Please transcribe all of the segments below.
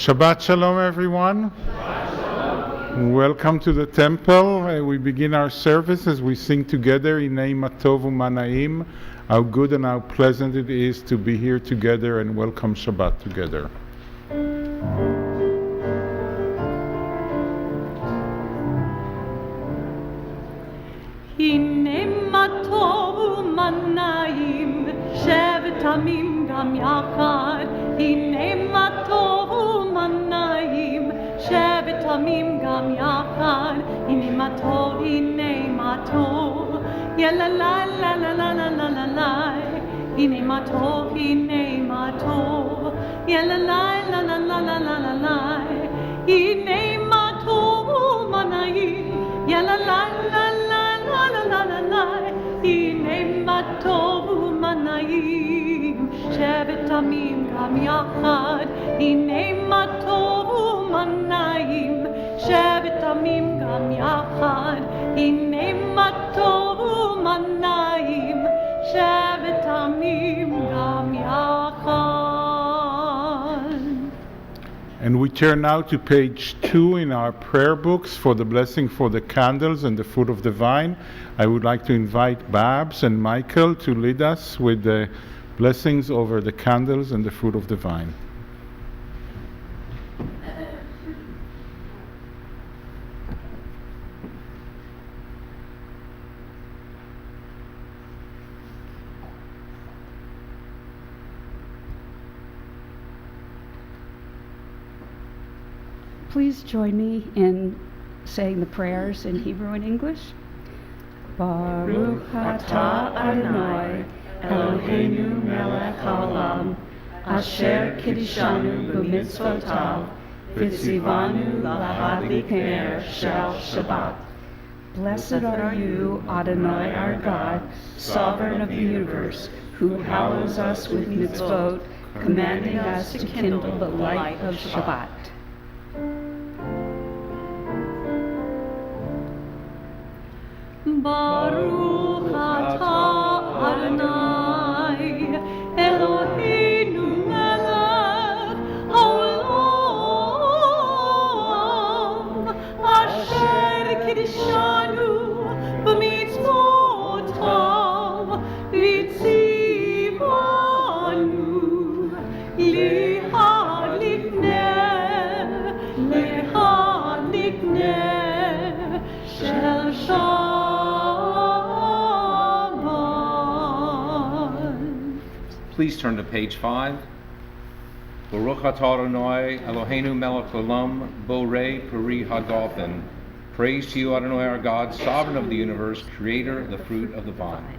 Shabbat Shalom, everyone. Shabbat Shalom. Welcome to the temple. We begin our service as we sing together, Hinei ma tov u'ma na'im, how good and how pleasant it is to be here together and welcome Shabbat together. Hinei ma tov u'ma na'im, shevet amim gam yachad. Hinei ma tov u'ma na'im, shevet amim gam yachad. Hinei ma tov, ya la la la la la la la la la. Hinei ma tov, ya la la la la la la la la la. Hinei ma tov u'ma na'im, ya la la la la la la la la la. Hinei ma tov u'ma na'im, shevet amim gam yachad. Hinei ma tov u'ma na'im, shevet amim gam yachad. Hinei ma tov u'ma na'im, shevet amim gam yachad. And we turn now to page 2 in our prayer books for the blessing for the candles and the fruit of the vine. I would like to invite Babs and Michael to lead us with the blessings over the candles and the fruit of the vine. Please join me in saying the prayers in Hebrew and English. Baruch atah Adonai Eloheinu melech haolam, asher kiddushanu b'mitzvotav, v'tzivanu lahadlik ner shel Shabbat. Blessed are you, Adonai our God, sovereign of the universe, who hallows us with mitzvot, commanding us to kindle the light of Shabbat. Baruch atah Adonai Eloheinu melech haolam, asher kiddushanu b'mitzvotav, v'tzivanu lehadlik ner shel Shabbat. Please turn to page 5. Baruch atah Adonai Eloheinu melech haolam, borei peri hadolphin. Praise to you, Adonai our God, sovereign of the universe, creator of the fruit of the vine.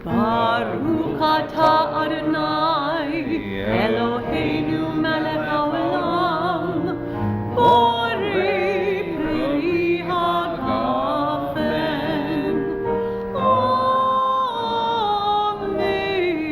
Baruch atah Adonai Eloheinu melech haolam, borei peri hadolphin. Amen.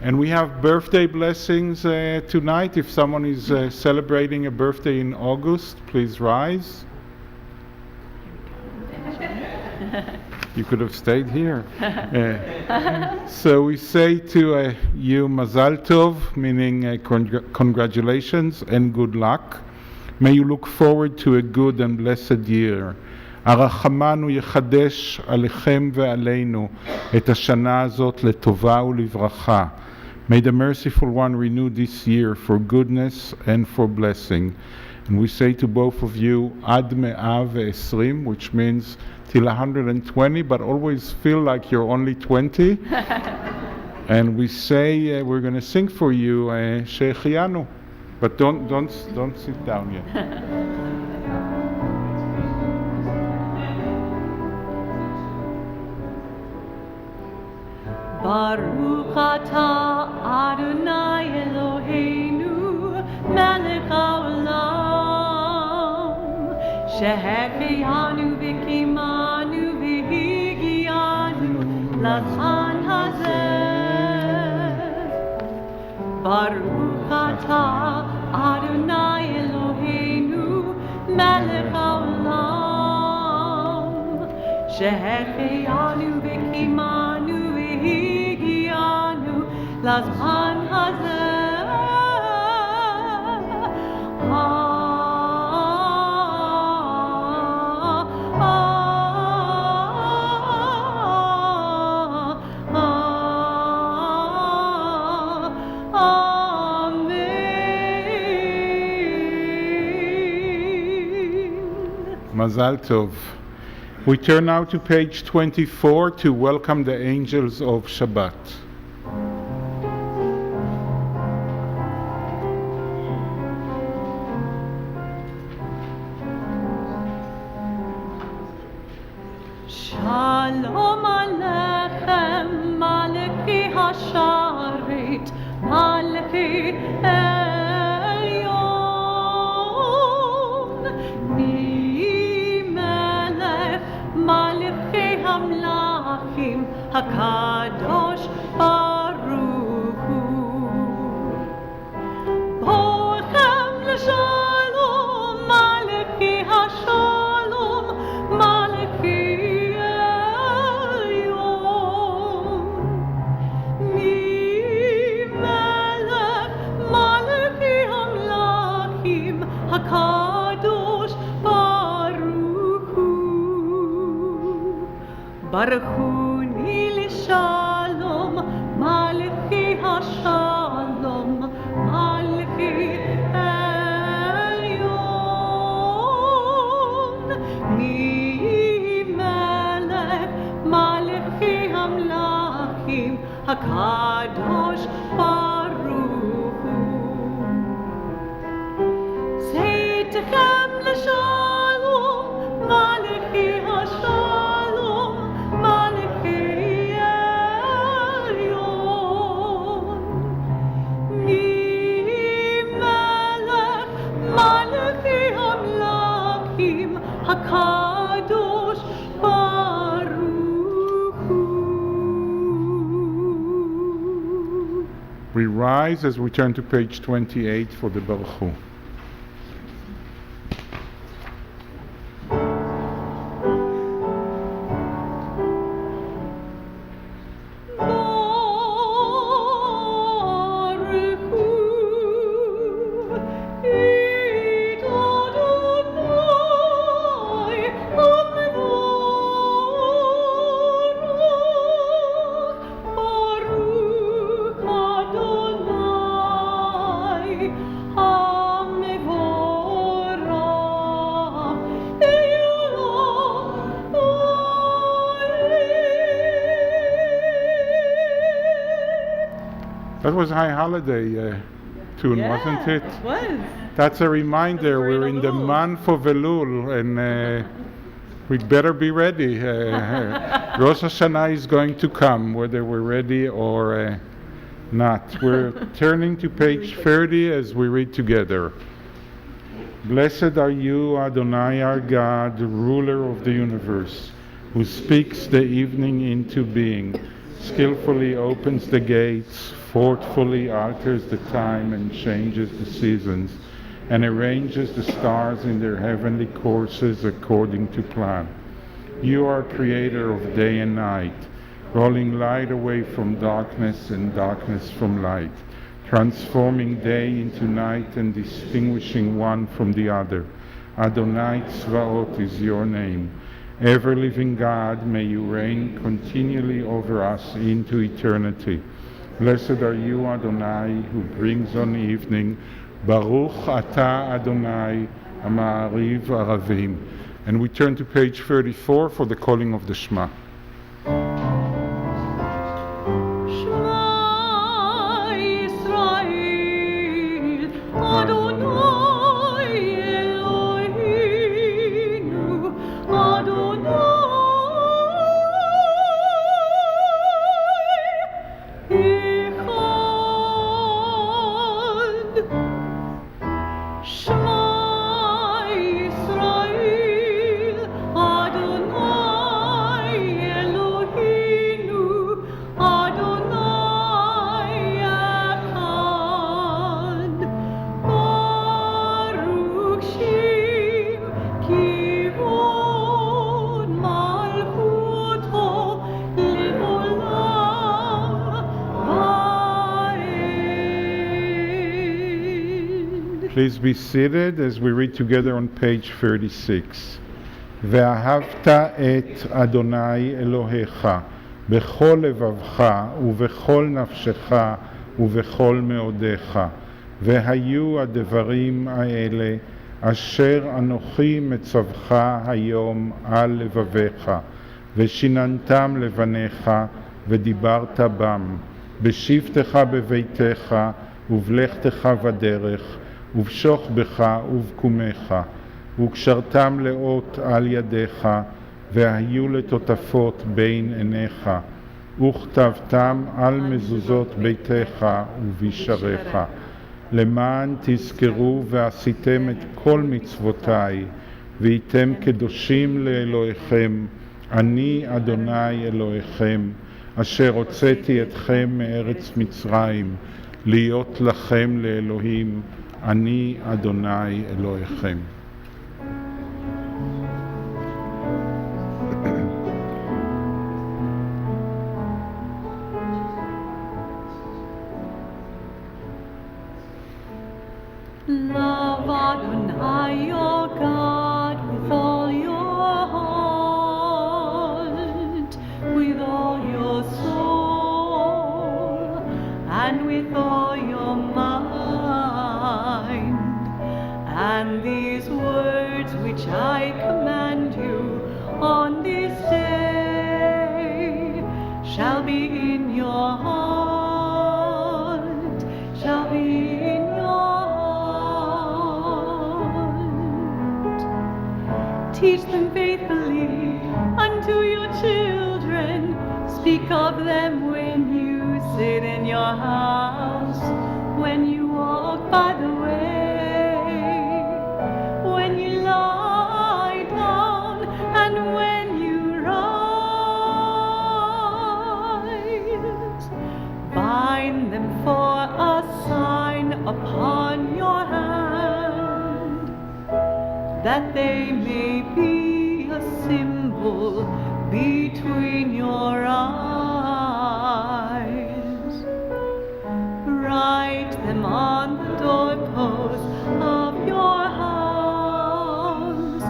And we have birthday blessings tonight. If someone is celebrating a birthday in August, please rise. You could have stayed here. So we say to you Mazal Tov, meaning congratulations and good luck. May you look forward to a good and blessed year. הרחמן הוא יחדש עליכם ועלינו את השנה הזאת לטובה ולברכה. May the merciful one renew this year for goodness and for blessing. And we say to both of you, Ad Me'ah ve'esrim, which means till 120, but always feel like you're only 20. And we say we're going to sing for you Shechianu, but don't sit down yet. Baruch atah Adonai Eloheinu melech haolam, שהחיינו וקיימנו והגיענו לזמן הזה. ברוך אתה, אדוני מלך העולם, שהחיינו וקיימנו והגיענו לזמן הזה. Mazal Tov. We turn now to page 24 to welcome the angels of Shabbat. Shalom Aleichem, Malchi Hasharet, Malchi Elyon, Mi Melech, Malchi Hamlachim, HaKadosh Baruch Hu. Boechem l'shalom, Malchi Hashalom, Malchi HaKadosh Baruch Hu. Baruchuni l'shalom, Malchi Hashalom, Malchi Elyon. Mi Melech, Malchi Hamlachim, HaKadosh Baruch Hu. Seitechem l'shalom, Malchi Hashalom, Malchi Elyon. Mi Melech, Malchi Hamlachim, HaKadosh Baruch Hu. We rise as we turn to page 28 for the Baruch Hu. That was High Holiday tune, wasn't it? It was. That's a reminder We're we're in in the Elul. month of Elul, and we'd better be ready. Rosh Hashanah is going to come, whether we're ready or not. We're turning to page 30 as we read together. Blessed are you, Adonai our God, ruler of the universe, who speaks the evening into being, skillfully opens the gates, thoughtfully alters the time and changes the seasons, and arranges the stars in their heavenly courses according to plan. You are creator of day and night, rolling light away from darkness and darkness from light, transforming day into night and distinguishing one from the other. Adonai Tzvaot is your name. Ever-living God, may you reign continually over us into eternity. Blessed are you, Adonai, who brings on evening. Baruch Ata Adonai, Ma'ariv Aravim. And we turn to page 34 for the calling of the Shema. Shema Yisrael, Adonai Eloheinu, Adonai Echad. Shema Yisrael, Adonai Please be seated as we read together on page 36. ואהבת את אדוני אלוהיך בכל לבבך ובכל נפשך ובכל מאודיך. והיו הדברים האלה אשר אנוכי מצווך היום על לבביך, ושיננתם לבניך ודיברת בם, בשבתך בביתך ובלכתך בדרך, ובשוכבך ובקומך, וקשרתם לאות על ידיך, והיו לטוטפות בין עיניך, וכתבתם על מזוזות ביתך ובישריך, למען תזכרו ועשיתם את כל מצוותיי, והייתם קדושים לאלוהיכם, אני אדוני אלוהיכם, אשר הוצאתי אתכם מארץ מצרים, להיות לכם לאלוהים, אני אדוני אלוהיכם. Love Adonai your God with all your heart, with all your soul, and with all your mind. And these words which I command you on this day shall be in your heart, shall be in your heart. Teach them faithfully unto your children. Speak of them when you sit in your house, when you walk by the way, when you lie down, and when you rise. Bind them for a sign upon your hand, that they may be a symbol between your eyes. Write them on the doorposts of your house,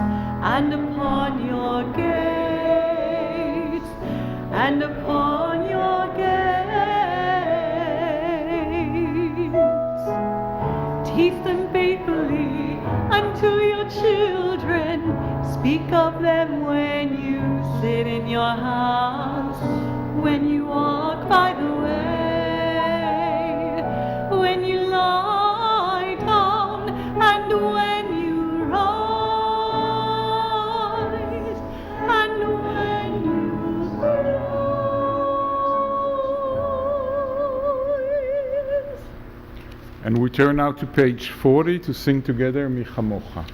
and upon your gates, and upon your gates. Teach them faithfully unto your children. Speak of them when you sit in your house, when you walk by the way, when you lie down, and when you rise, and when you rise. And we turn now to page 40 to sing together Mi Chamocha.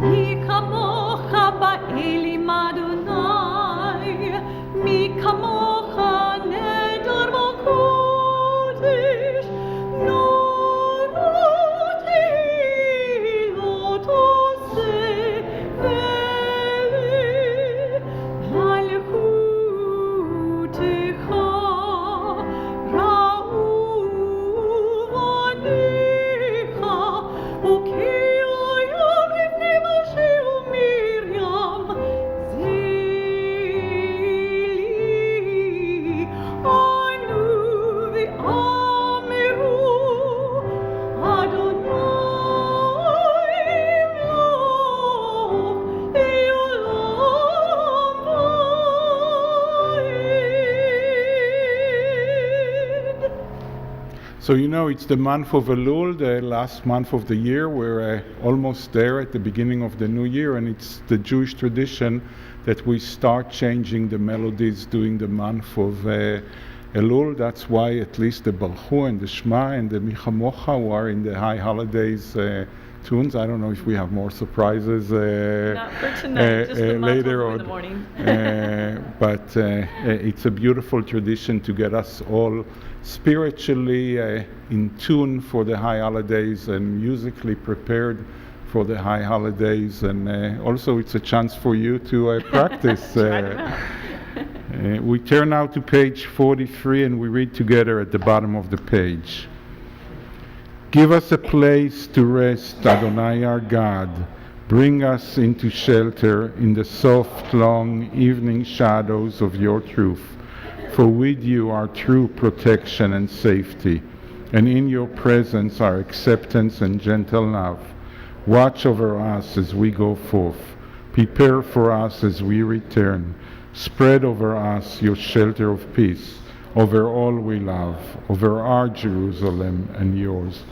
מי כמוך באלים אדוני, מי כמוך נדר בקודש, נורותי לא תעשה מלכותך רעו בניך, וכי היום לפני משה ומרים זילי אנו ואמרו אדוני ימלוך לעולם ועד. So you know it's the month of Elul, the last month of the year. We're almost there at the beginning of the new year, and it's the Jewish tradition that we start changing the melodies during the month of Elul. That's why at least the Baruch Hu and the Shema and the Mi Chamocha, who are in the high holidays tunes. I don't know if we have more surprises Not for tonight, just the later mantle in on. the morning. But it's a beautiful tradition to get us all spiritually in tune for the high holidays and musically prepared for the high holidays. And also it's a chance for you to practice. Try them out. We turn now to page 43 and we read together at the bottom of the page. Give us a place to rest, Adonai our God. Bring us into shelter in the soft, long evening shadows of your truth. For with you are true protection and safety, and in your presence are acceptance and gentle love. Watch over us as we go forth. Prepare for us as we return. Spread over us your shelter of peace, over all we love, over our Jerusalem and yours.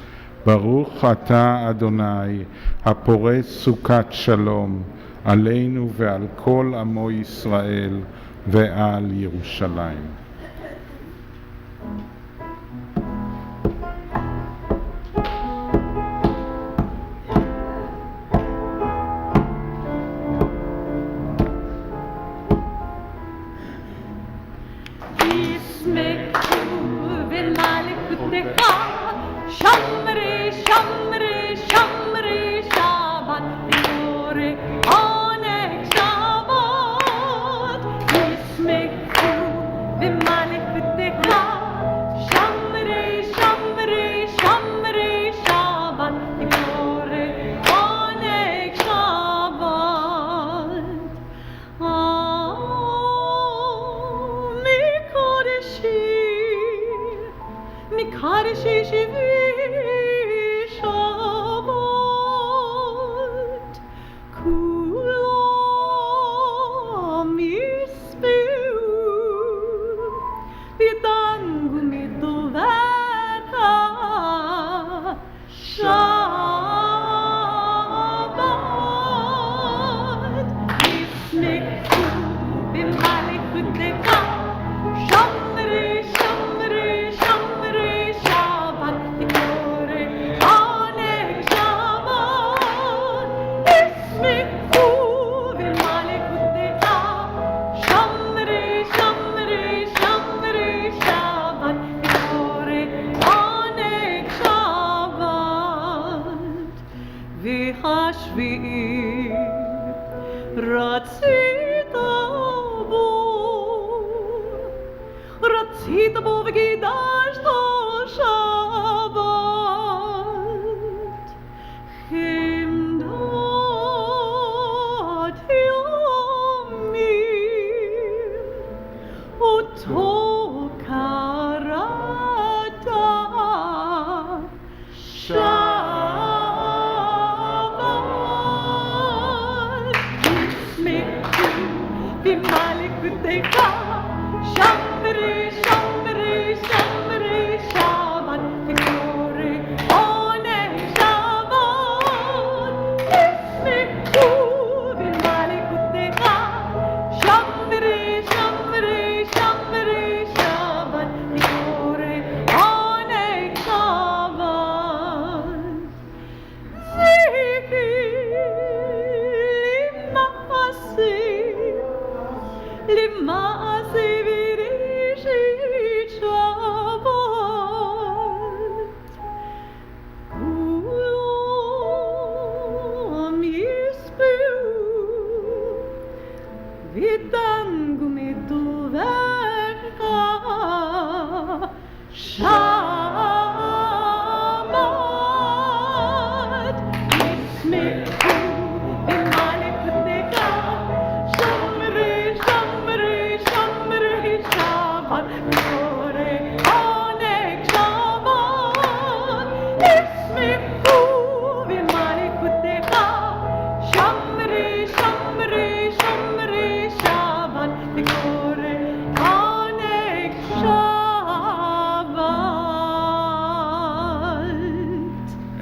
Baruch atah Adonai, הפורש סוכת שלום, עלינו ועל כל עמו ישראל ועל ירושלים.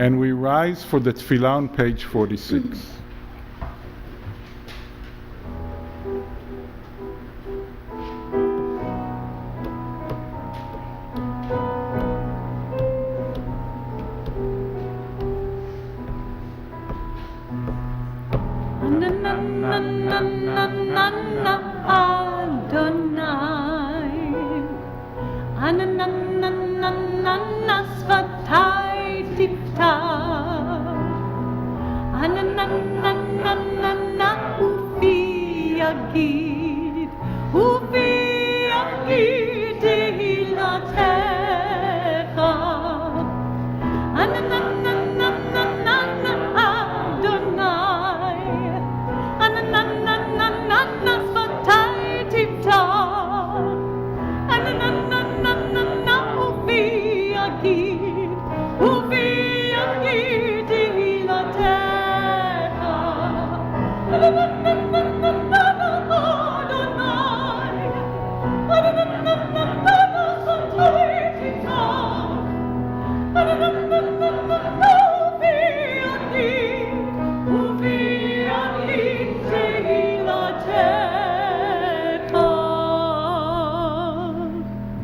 And we rise for the tefillah on page 46. Ufi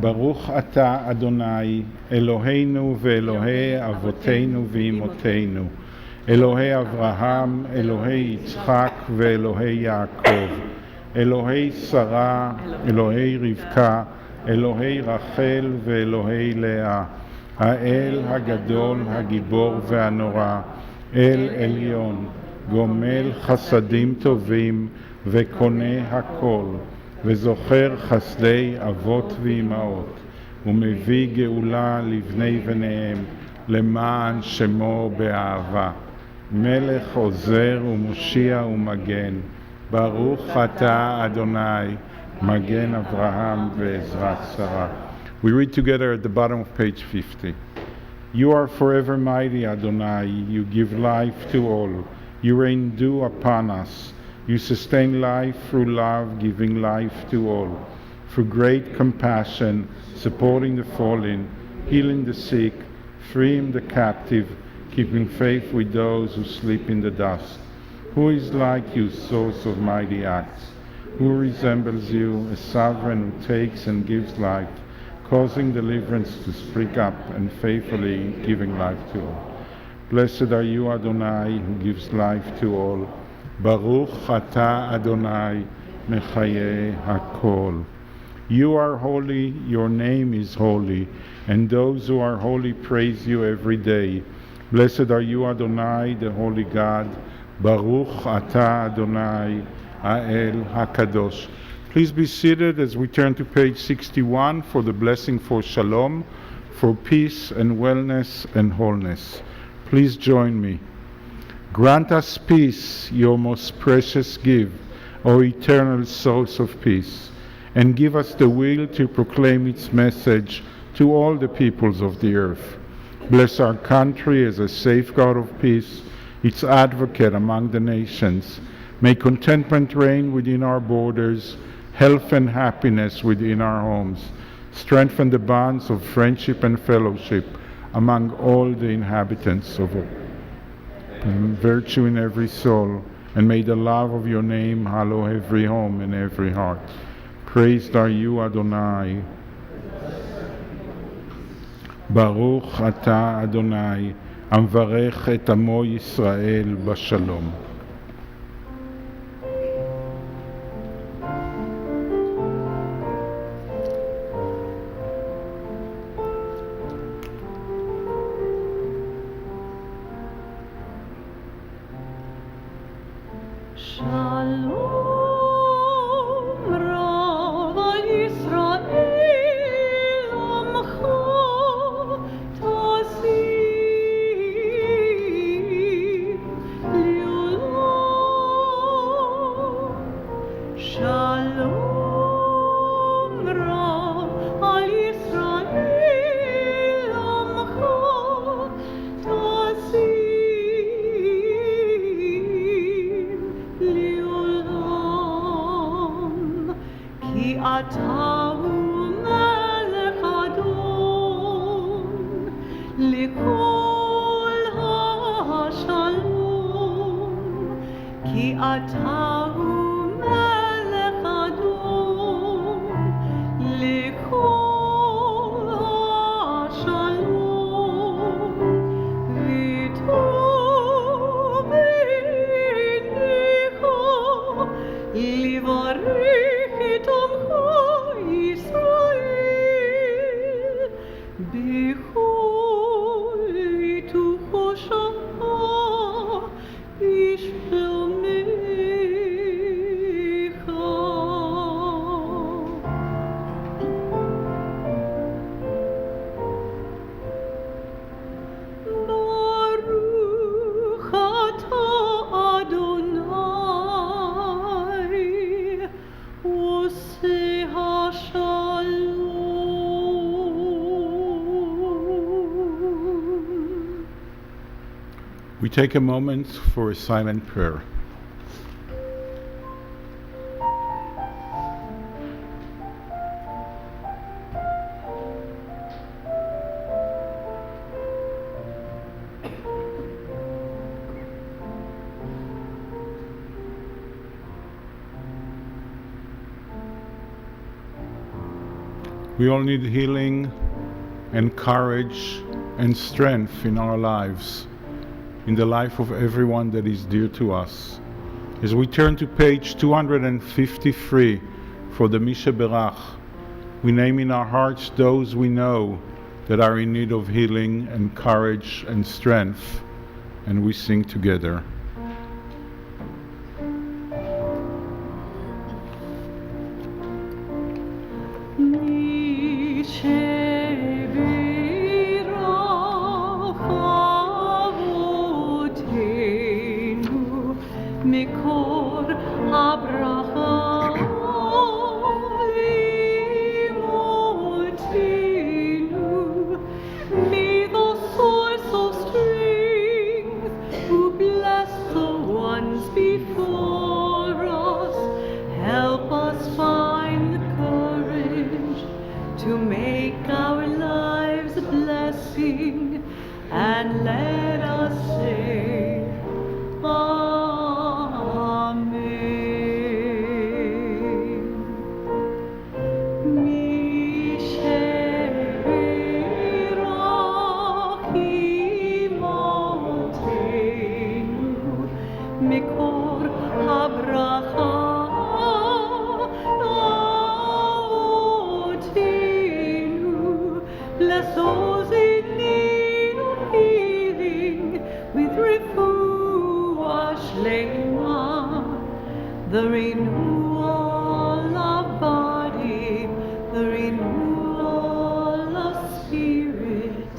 ברוך אתה אדוני אלוהינו ואלוהי אבותינו ואמותינו, אלוהי אברהם, אלוהי יצחק ואלוהי יעקב, אלוהי שרה, אלוהי רבקה, אלוהי רחל ואלוהי לאה, האל הגדול, הגיבור והנורא, אל עליון, גומל חסדים טובים וקונה הכל, וזוכר חסדי אבות ואמהות, ומביא גאולה לבני בניהם, למען שמו באהבה. מלך עוזר ומושיע ומגן, ברוך אתה אדוני, מגן אברהם ועזרת שרה. We read together at the bottom of page 50. You are forever mighty, Adonai. You give life to all. You rain dew upon us. You sustain life through love, giving life to all. Through great compassion, supporting the fallen, healing the sick, freeing the captive, keeping faith with those who sleep in the dust. Who is like you, source of mighty acts? Who resembles you, a sovereign who takes and gives life, causing deliverance to spring up and faithfully giving life to all? Blessed are you, Adonai, who gives life to all. Baruch atah Adonai, mechaye hakol. You are holy, your name is holy, and those who are holy praise you every day. Blessed are you, Adonai, the holy God. Baruch atah Adonai, Ha'el HaKadosh. Please be seated as we turn to page 61 for the blessing for shalom, for peace and wellness and wholeness. Please join me. Grant us peace, your most precious gift, O eternal source of peace, and give us the will to proclaim its message to all the peoples of the earth. Bless our country as a safeguard of peace, its advocate among the nations. May contentment reign within our borders, health and happiness within our homes. Strengthen the bonds of friendship and fellowship among all the inhabitants of it. Virtue in every soul, and may the love of your name hallow every home and every heart. Praised are you, Adonai. Baruch atah Adonai, המברך את עמו ישראל בשלום. Shalom Rav al Yisrael Amcha Tasim Li'olam. Shalom Rav al Yisrael Amcha Tasim Ki atahu melech adon likol ha'shalom. Ki atahu melech adon likol ha'shalom. V'tov b'necha livarech et amcha Yisrael b'chol hitucho shama b'shlomecha. Baruch atah Adonai, Oseh hashalom. We take a moment for a silent prayer. We all need healing and courage and strength in our lives, in the life of everyone that is dear to us. As we turn to page 253 for the Misha Berach, we name in our hearts those we know that are in need of healing and courage and strength, and we sing together. Mikor Abraham Limotinu, be the source of strength, who bless the ones before us. Help us find the courage to make our lives a blessing, and let us say, Mikor Abraham, bless those in need of healing with refuah shlema, the renewal of body, the renewal of spirit,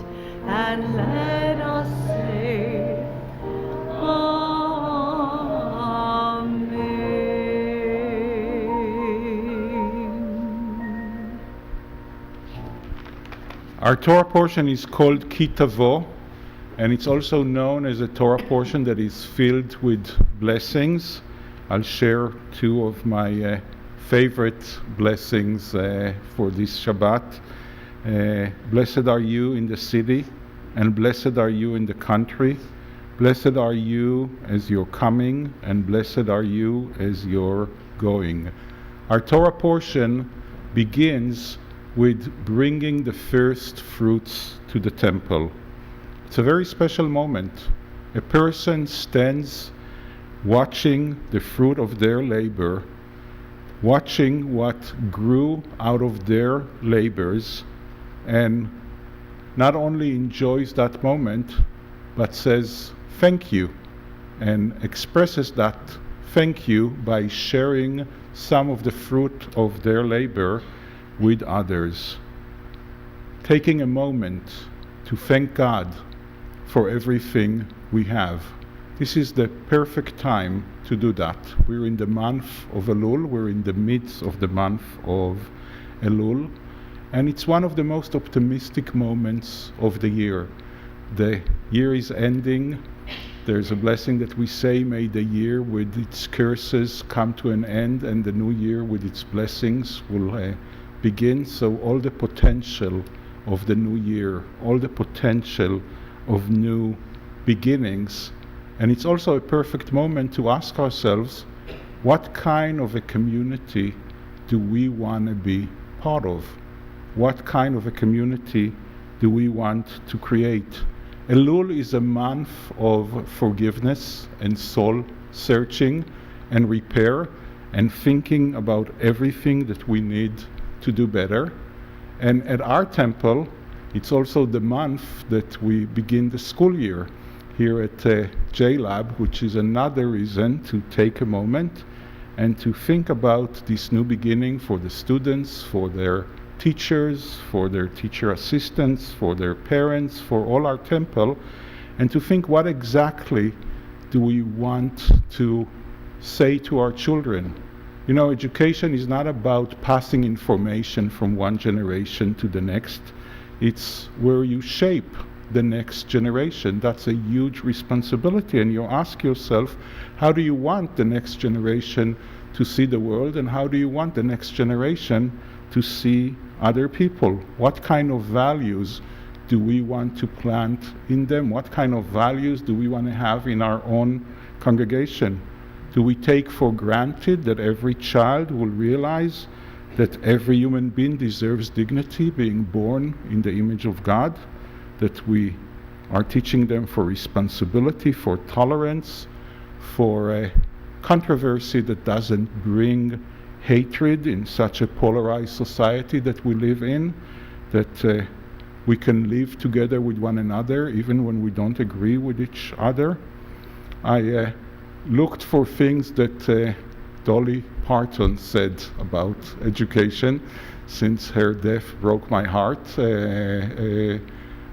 and let us say, Our Torah portion is called Ki Tavo, and it's also known as a Torah portion that is filled with blessings. I'll share two of my favorite blessings for this Shabbat. Blessed are you in the city, and blessed are you in the country. Blessed are you as you're coming, and blessed are you as you're going. Our Torah portion begins with bringing the first fruits to the temple. It's a very special moment. A person stands watching the fruit of their labor, watching what grew out of their labors, and not only enjoys that moment, but says thank you, and expresses that thank you by sharing some of the fruit of their labor with others. Taking a moment to thank God for everything we have. This is the perfect time to do that. We're in the month of Elul, we're in the midst of the month of Elul, and it's one of the most optimistic moments of the year. The year is ending. There's a blessing that we say, may the year with its curses come to an end, and the new year with its blessings will begin. So all the potential of the new year, all the potential of new beginnings. And it's also a perfect moment to ask ourselves, what kind of a community do we want to be part of? What kind of a community do we want to create? Elul is a month of forgiveness and soul searching and repair and thinking about everything that we need to do better. And at our temple, it's also the month that we begin the school year here at J-Lab, which is another reason to take a moment and to think about this new beginning for the students, for their teachers, for their teacher assistants, for their parents, for all our temple, and to think, what exactly do we want to say to our children? You know, education is not about passing information from one generation to the next. It's where you shape the next generation. That's a huge responsibility, and you ask yourself, how do you want the next generation to see the world, and how do you want the next generation to see other people? What kind of values do we want to plant in them? What kind of values do we want to have in our own congregation? Do we take for granted that every child will realize that every human being deserves dignity, being born in the image of God, that we are teaching them for responsibility, for tolerance, for controversy that doesn't bring hatred in such a polarized society that we live in, that we can live together with one another even when we don't agree with each other. I looked for things that Dolly Parton said about education. Since her death broke my heart, I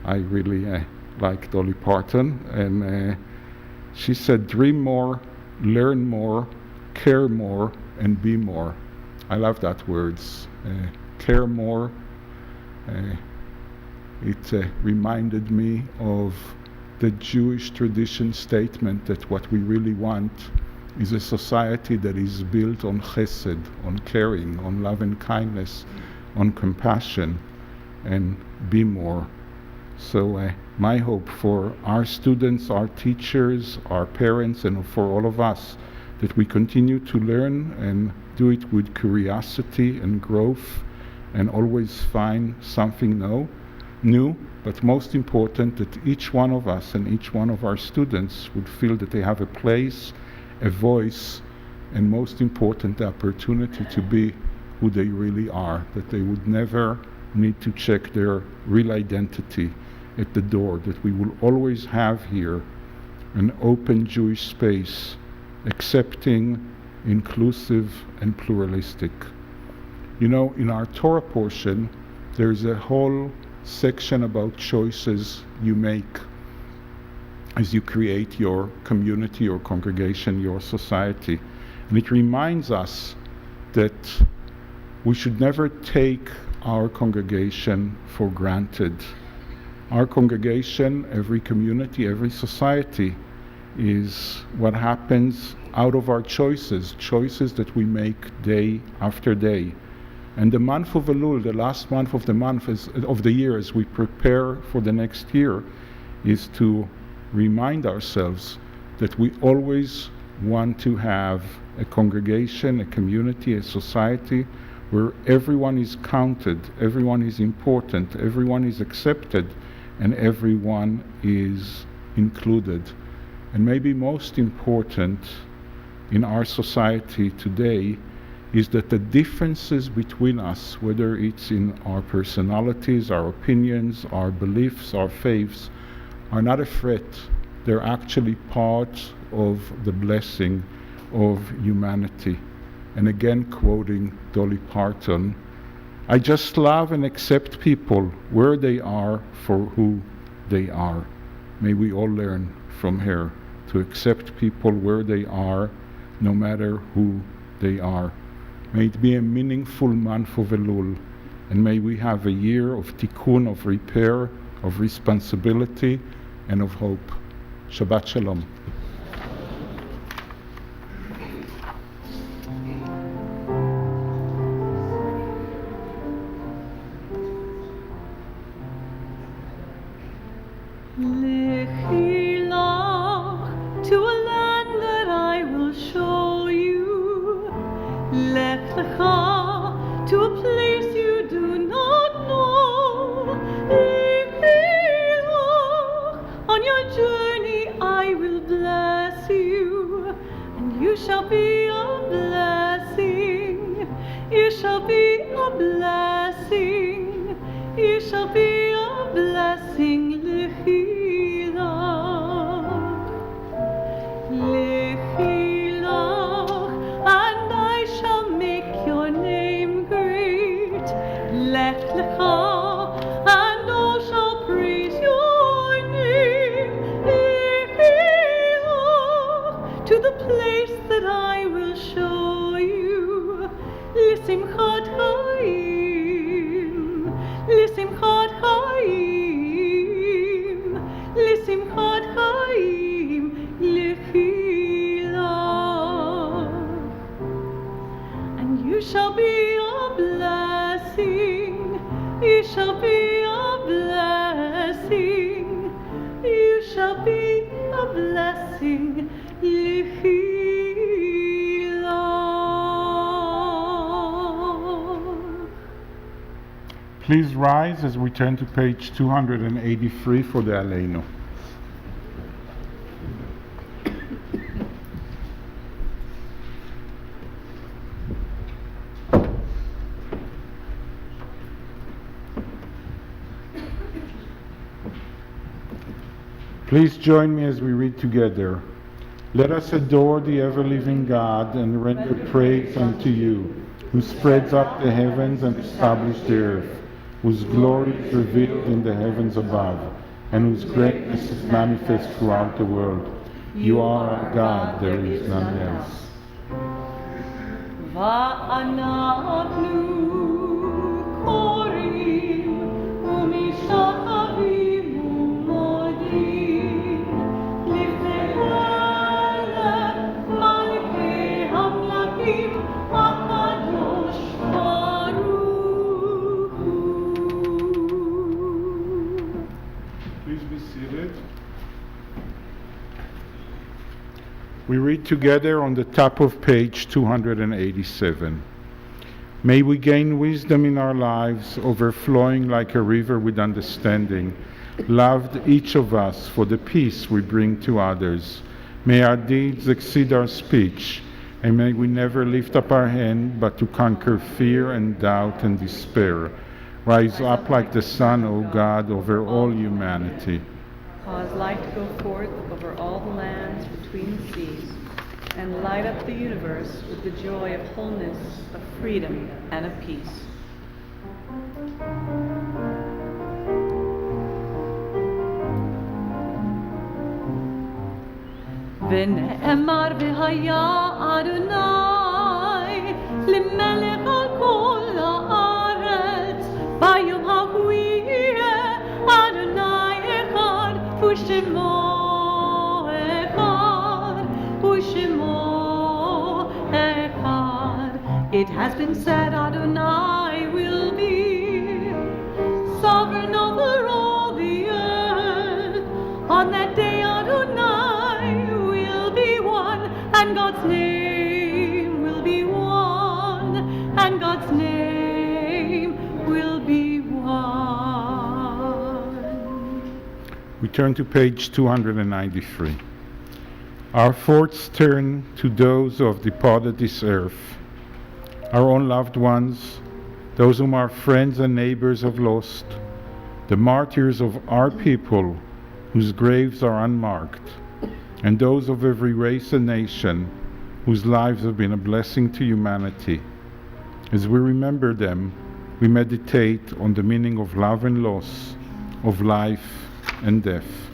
really like Dolly Parton, and she said, dream more, learn more, care more, and be more. I love that words. Care more. It reminded me of the Jewish tradition statement that what we really want is a society that is built on chesed, on caring, on love and kindness, on compassion, and be more. So my hope for our students, our teachers, our parents, and for all of us, that we continue to learn and do it with curiosity and growth, and always find something new, but most important, that each one of us and each one of our students would feel that they have a place, a voice, and most important, the opportunity to be who they really are, that they would never need to check their real identity at the door, that we will always have here an open Jewish space, accepting, inclusive, and pluralistic. You know, in our Torah portion, there's a whole section about choices you make as you create your community, your congregation, your society. And it reminds us that we should never take our congregation for granted. Our congregation, every community, every society is what happens out of our choices that we make day after day. And the month of Elul, the last month of the year, as we prepare for the next year, is to remind ourselves that we always want to have a congregation, a community, a society where everyone is counted, everyone is important, everyone is accepted, and everyone is included. And maybe most important in our society today is that the differences between us, whether it's in our personalities, our opinions, our beliefs, our faiths, are not a threat. They're actually part of the blessing of humanity. And again, quoting Dolly Parton, I just love and accept people where they are for who they are. May we all learn from her to accept people where they are, no matter who they are. May it be a meaningful month of Elul, and may we have a year of tikkun, of repair, of responsibility, and of hope. Shabbat Shalom. To a land that I will show you. Lech lecha, to a place you do not know. On your journey I will bless you, and you shall be a blessing. You shall be a blessing. You shall be a blessing. And I shall make your name great. Lech lecha, and all shall praise your name. To the place that I will show you. L'simchat chaim, l'simchat chaim, l'simchat chaim, and you shall be a blessing. You shall be a blessing. You shall be a blessing. L'chila. Please rise as we turn to page 283 for the Aleinu. Please join me as we read together. Let us adore the ever-living God and render praise unto you, who spreads up the heavens and established the earth, whose glory is revealed in the heavens above, and whose greatness is manifest throughout the world. You are our God, there is none else. ואנחנו קוראים ומשתחווים ומודים לפני מלכי המלכים הקדוש ברוך הוא. Please be seated. We read together on the top of page 287. May we gain wisdom in our lives, overflowing like a river with understanding, loved each of us for the peace we bring to others. May our deeds exceed our speech, and may we never lift up our hand but to conquer fear and doubt and despair. Rise up like the sun, O God, over all humanity. Cause light to go forth over all the lands between the seas, and light up the universe with the joy of wholeness, of freedom, and of peace. ונאמר והיה אדוני למלך על כל הארץ ביום ההוא יהיה אדוני אחד ושמו אחד ושמו אחד. It has been said Adonai will be sovereign over all the earth. On that day Adonai will be one, and God's name will be one, and God's name will be one. We turn to page 293. Our thoughts turn to those who have departed this earth, our own loved ones, those whom our friends and neighbors have lost, the martyrs of our people whose graves are unmarked, and those of every race and nation whose lives have been a blessing to humanity. As we remember them, we meditate on the meaning of love and loss, of life and death.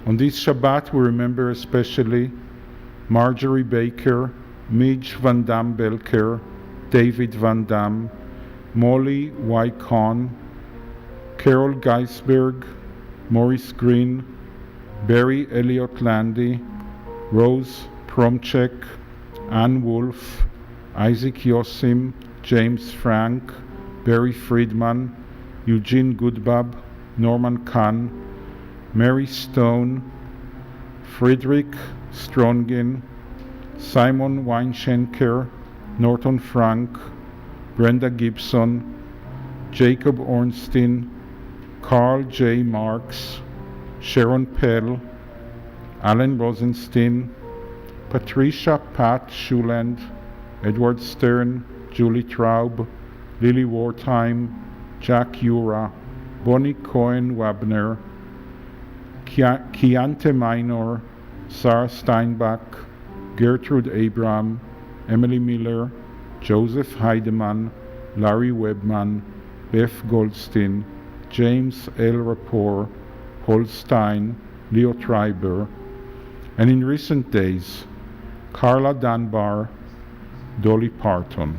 On this Shabbat, we remember especially Marjorie Baker, Midge Van Dam Belker, David Van Dam, Molly Y. Kahn, Carol Geisberg, Maurice Green, Barry Elliott Landy, Rose Promchek, Ann Wolf, Isaac Yosim, James Frank, Barry Friedman, Eugene Goodbab, Norman Kahn, Mary Stone, Friedrich Strongin, Simon Weinschenker, Norton Frank, Brenda Gibson, Jacob Ornstein, Carl J. Marks, Sharon Pell, Alan Rosenstein, Patricia Pat Schuland, Edward Stern, Julie Traub, Lily Wartime, Jack Ura, Bonnie Cohen Wabner, Kiante Minor, Sarah Steinbach, Gertrude Abram, Emily Miller, Joseph Heidemann, Larry Webman, Beth Goldstein, James L. Rapport, Paul Stein, Leo Treiber, and in recent days, Carla Dunbar, Dolly Parton.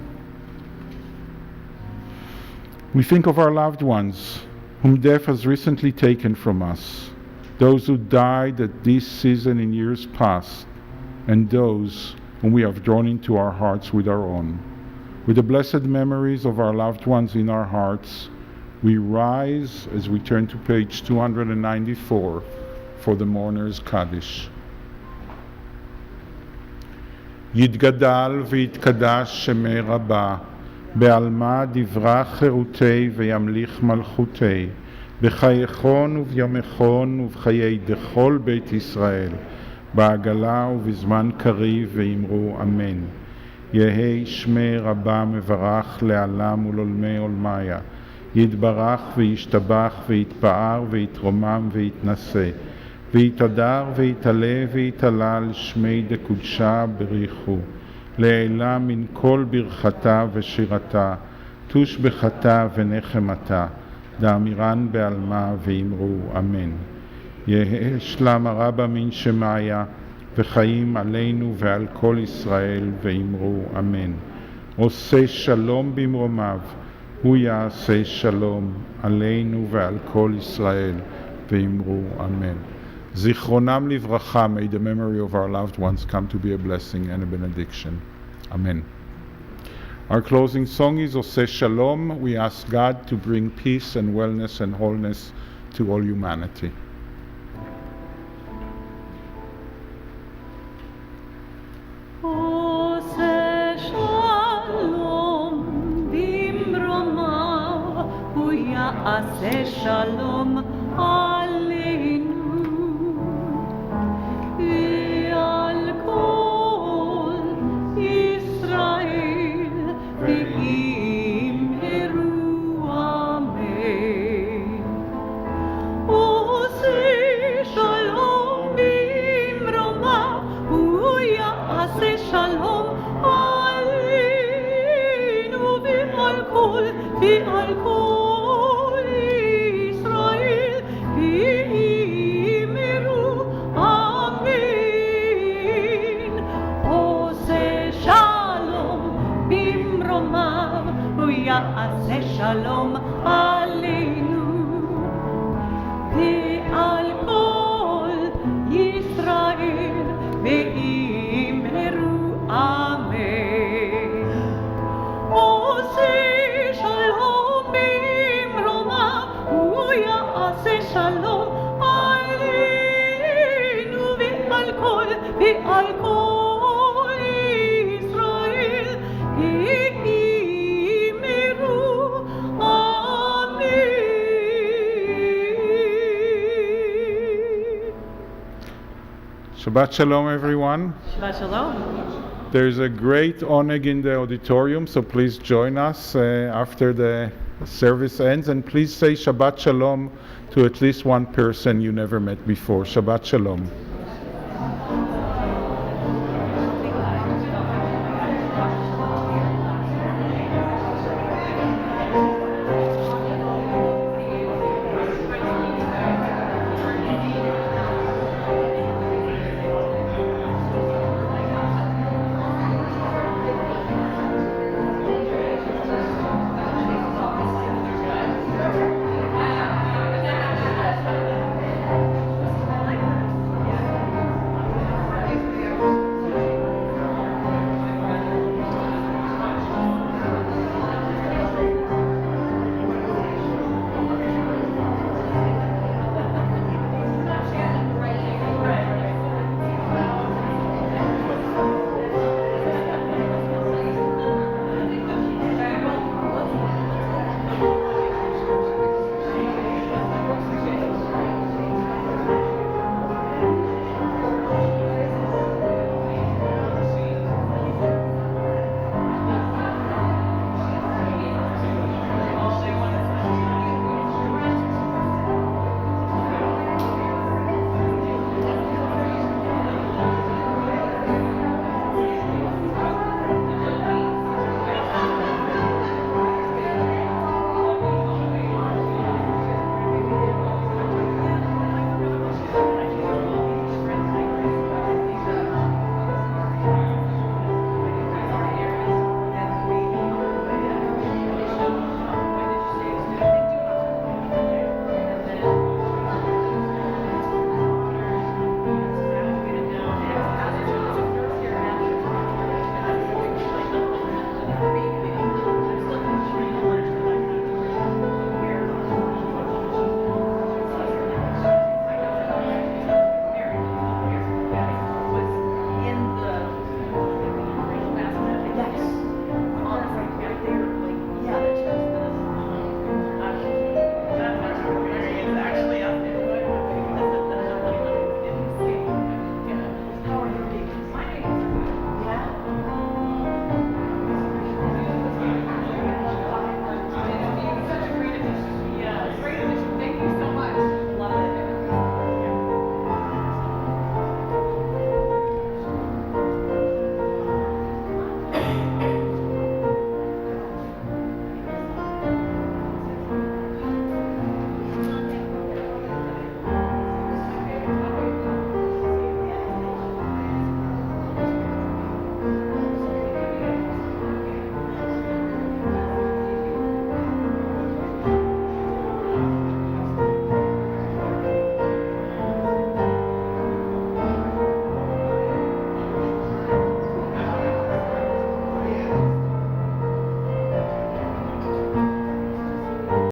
We think of our loved ones, whom death has recently taken from us, those who died at this season in years past, and those whom we have drawn into our hearts with our own. With the blessed memories of our loved ones in our hearts, we rise as we turn to page 294 for the mourner's Kaddish. יתגדל ויתקדש שמי רבה, בעלמא דברה חירותי וימליך מלכותי, בחייכון וביומכון ובחיי דכל בית ישראל, בעגלה ובזמן קריב ואמרו אמן. יהי שמי רבה מברך לעלם ולעולמי עולמיה, יתברך וישתבח ויתפאר ויתרומם ויתנשא, ויתהדר ויתעלה ויתהלל שמי דקודשה בריחו, לעילה מן כל ברכתה ושירתה, תושבחתה ונחמתה, דאמירן בעלמה ואמרו אמן. יהא שלם הרבה מן שמיה, וחיים עלינו ועל כל ישראל ואמרו אמן. עושה שלום במרומיו, הוא יעשה שלום עלינו ועל כל ישראל ואמרו אמן. זיכרונם לברכה, may the memory of our loved ones come to be a blessing and a benediction. Amen. Our closing song is Oseh Shalom. We ask God to bring peace and wellness and wholeness to all humanity. Oseh Shalom bimromav, hu ya'aseh shalom aleinu. Al kol Yisrael ve'imheru amen. Oseh shalom bimromav, hu ya'aseh shalom aleinu. Ve'al kol Yisrael ve'imheru amen. Oseh shalom bimromav, hu ya'aseh shalom aleinu. Ve'al kol Yisrael ve'imheru amen. Oseh shalom bimromav, hu ya'aseh shalom aleinu. Ve'al kol Yisrael ve'imheru amen. Shabbat Shalom, everyone. Shabbat Shalom. There's a great oneg in the auditorium, so please join us after the service ends, and please say Shabbat Shalom to at least one person you never met before. Shabbat Shalom.